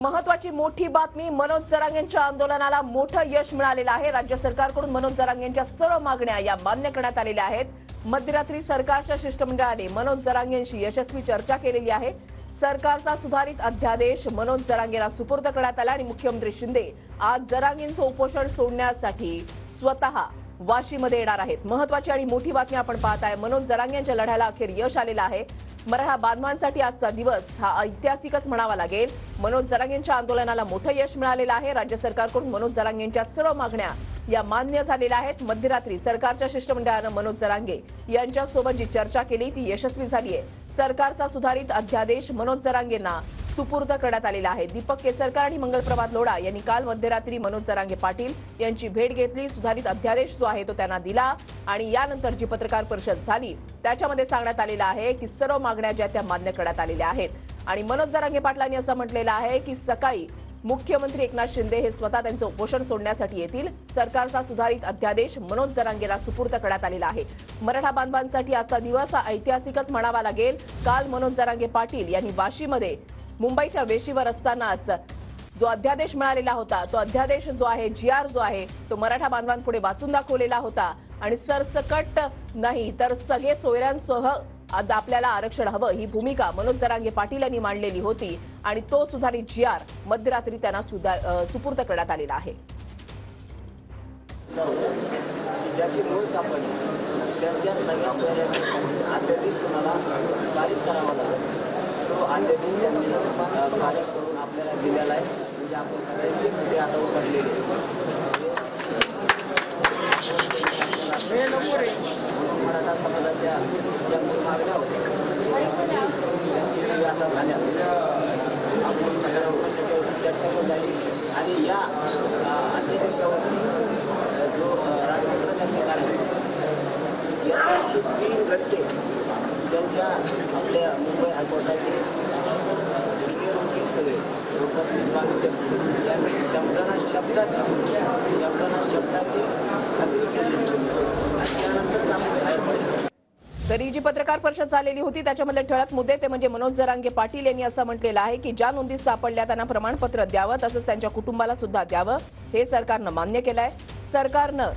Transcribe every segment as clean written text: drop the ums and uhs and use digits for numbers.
महत्वाची मोठी बातमी, मनोज जरांगेंच्या आंदोलनाला मोठं यश मिळालेलं आहे। राज्य सरकारकडून मनोज जरांगेंच्या सर्व मागण्या या मान्य करण्यात आलेल्या आहेत। मध्यरात्री सरकारच्या शिष्टमंडळाने मनोज जरांगेंशी यशस्वी चर्चा केलेली आहे। सरकारचा सुधारित अध्यादेश मनोज जरांगेंना सुपूर्द करण्यात आला आणि मुख्यमंत्री शिंदे आज जरांगेंचं उपोषण सोडण्यासाठी स्वतः वाशीमध्ये येणार आहेत। महत्वाची आणि मोठी बातमी आपण पाहताय, मनोज जरांगेंच्या लढ्याला अखेर यश आलेलं आहे। मराठा बांधवांसाठी आजचा दिवस हा ऐतिहासिकच म्हणावा लागेल। मनोज जरांगेंच्या आंदोलनाला मोठं यश मिळालेलं आहे। राज्य सरकारकडून मनोज जरांगेंच्या सर्व मागण्या या मान्य झालेल्या आहेत। मध्यरात्री सरकारच्या शिष्टमंडळाने मनोज जरांगे यांच्यासोबत जी चर्चा केली ती यशस्वी झाली आहे। सरकारचा सुधारित अध्यादेश मनोज जरांगेंना सुपूर्द करण्यात आलेला आहे। दीपक केसरकर आणि मंगलप्रभात लोढा यांनी काल मध्यरात्री मनोज जरांगे पाटील यांची भेट घेतली। सुधारित अध्यादेश जो आहे तो त्यांना दिला आणि यानंतर जी पत्रकार परिषद झाली त्याच्यामध्ये सांगण्यात आलेलं आहे की सर्व मागण्या ज्या त्या मान्य करण्यात आलेल्या आहेत। आणि मनोज जरांगे पाटलांनी असं म्हटलेलं आहे की सकाळी मुख्यमंत्री एकनाथ शिंदे हे स्वतः त्यांचं उपोषण सोडण्यासाठी येतील। सरकारचा सुधारित अध्यादेश मनोज जरांगेला सुपूर्द करण्यात आलेला आहे। मराठा बांधवांसाठी आजचा दिवस हा ऐतिहासिकच म्हणावा लागेल। काल मनोज जरांगे पाटील यांनी वाशीमध्ये मुंबईच्या वेशीवर असतानाच जो अध्यादेश मिळालेला होता तो अध्यादेश जो आहे जीआर जो आहे तो मराठा बांधवांपुढे वाचून दाखवलेला होता आणि सरसकट नाही तर सगळे सोयऱ्यांसह आपल्याला आरक्षण हवं ही भूमिका मनोज जरांगे पाटील यांनी मांडलेली होती आणि तो सुधारित जीआर मध्यरात्री त्यांना सुपूर्द करण्यात आलेला आहे। ज्याची नोंद सापडली त्यांच्या सगळ्या सोयऱ्यांसाठी अध्यादेश तुम्हाला पारित करावा लागेल। तो अध्यादेश त्यांनी पारित करून आपल्याला दिलेला आहे। म्हणजे आपण सगळ्यांचे मुद्दे आता उघडलेले मराठा समाजाच्या ज्या मूळ मागण्या होत्या त्या आता झाल्या। आपण सगळ्यांवर त्याच्यावर चर्चा पण झाली आणि या अध्यादेशावरती जो राजपत्र त्यांनी काढले याच्या 3 घटके ज्यांच्या आपल्या मुंबई हायकोर्टाचे सिनियर वकील सगळे उपस्थित बांधले त्यांनी शब्दाना शब्दाची खात्री केली आणि त्यानंतर आपण बाहेर पडलो। तरी जी पत्रकार परिषद झालेली होती त्याच्यामध्ये ठळक मुद्दे ते म्हणजे मनोज जरांगे पाटील यांनी असं म्हटलेलं आहे की ज्या नोंदी सापडल्या त्यांना प्रमाणपत्र द्यावं तसंच त्यांच्या कुटुंबाला सुद्धा द्यावं हे सरकारनं मान्य केलंय। सरकारनं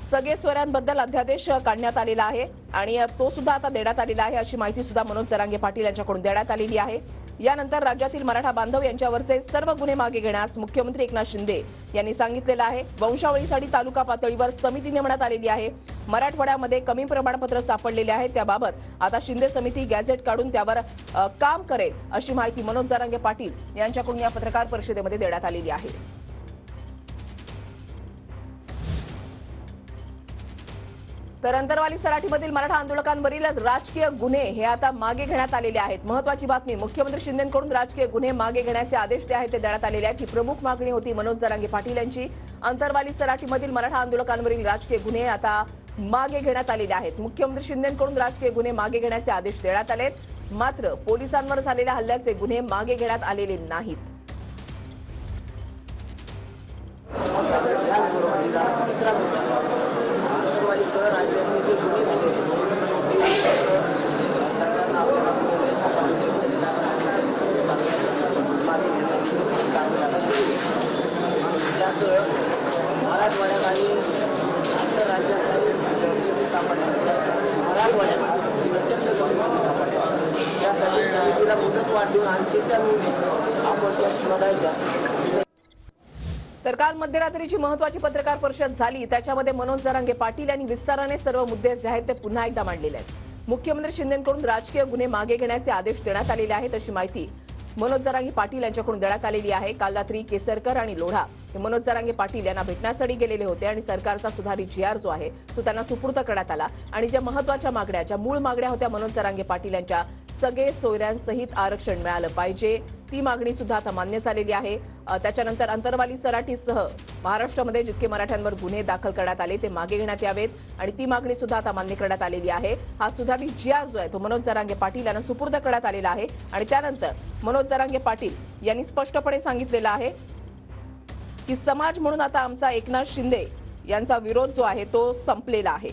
सगळे सोयऱ्यांबद्दल अध्यादेश काढण्यात आलेला आहे आणि तो सुद्धा आता देण्यात आलेला आहे अशी माहिती सुद्धा मनोज जरांगे पाटील यांच्याकडून देण्यात आलेली आहे। यानंतर राज्यातील मराठा बांधव यांच्यावरचे सर्व गुन्हे मागे घेण्यास मुख्यमंत्री एकनाथ शिंदे यांनी सांगितलेलं आहे। वंशावळीसाठी तालुका पातळीवर समिती नेमण्यात आलेली आहे। मराठवाड्यामध्ये कमी प्रमाणपत्र सापडलेले आहेत त्याबाबत आता शिंदे समिती गॅझेट काढून त्यावर काम करेल अशी माहिती मनोज जरांगे पाटील यांच्याकडून या पत्रकार परिषदेमध्ये देण्यात आलेली आहे। तर अंतरवाली सराटीमधील मराठा आंदोलकांवरील राजकीय गुन्हे हे आता मागे घेण्यात आलेले आहेत। महत्वाची बातमी, मुख्यमंत्री शिंदेंकडून राजकीय गुन्हे मागे घेण्याचे आदेश जे आहेत ते देण्यात आलेले आहेत। ही प्रमुख मागणी होती मनोज जरांगे पाटील यांची। अंतरवाली सराटीमधील मराठा आंदोलकांवरील राजकीय गुन्हे आता मागे घेण्यात आलेले आहेत। मुख्यमंत्री शिंदेंकडून राजकीय गुन्हे मागे घेण्याचे आदेश देण्यात आलेत, मात्र पोलिसांवर झालेल्या हल्ल्याचे गुन्हे मागे घेण्यात आलेले नाहीत। सह राज्यातले जे गुन्हे झाले सरकारनं आपल्याला मागे घेण्यात त्यासह मराठवाड्यात आणि आंतरराज्यात सापडल्या मराठवाड्यात प्रचंड जमिनी सापडल्या त्यासाठी समितीला मुदत वाढ देऊन आणखीच्या नोंदी आपण त्या शोधायच्या। तर काल मध्यरात्रीची महत्वाची पत्रकार परिषद झाली त्याच्यामध्ये मनोज जरांगे पाटील यांनी विस्ताराने सर्व मुद्दे जे आहेत ते पुन्हा एकदा मांडलेले आहेत। मुख्यमंत्री शिंदेंकडून राजकीय गुन्हे मागे घेण्याचे आदेश देण्यात आलेले आहेत अशी माहिती मनोज जरांगे पाटील यांच्याकडून देण्यात आलेली आहे। काल रात्री केसरकर आणि लोढा हे मनोज जरांगे पाटील यांना भेटण्यासाठी गेलेले होते आणि सरकारचा सुधारित जीआर जो आहे तो त्यांना सुपूर्द करण्यात आला आणि ज्या महत्वाच्या मागण्या ज्या मूळ मागण्या होत्या मनोज जरांगे पाटील यांच्या सगळे सोयऱ्यांसहित आरक्षण मिळालं पाहिजे ती मागणी सुद्धा आता मान्य झालेली आहे। त्याच्यानंतर अंतरवाली सराटीसह महाराष्ट्रामध्ये जितके मराठ्यांवर गुन्हे दाखल करण्यात आले ते मागे घेण्यात यावेत आणि ती मागणी सुद्धा आता मान्य करण्यात आलेली आहे। हा सुधारित जीआर जो आहे तो मनोज जरांगे पाटील यांना सुपूर्द करण्यात आलेला आहे आणि त्यानंतर मनोज जरांगे पाटील यांनी स्पष्टपणे सांगितलेलं आहे की समाज म्हणून आता आमचा एकनाथ शिंदे यांचा विरोध जो आहे तो संपलेला आहे।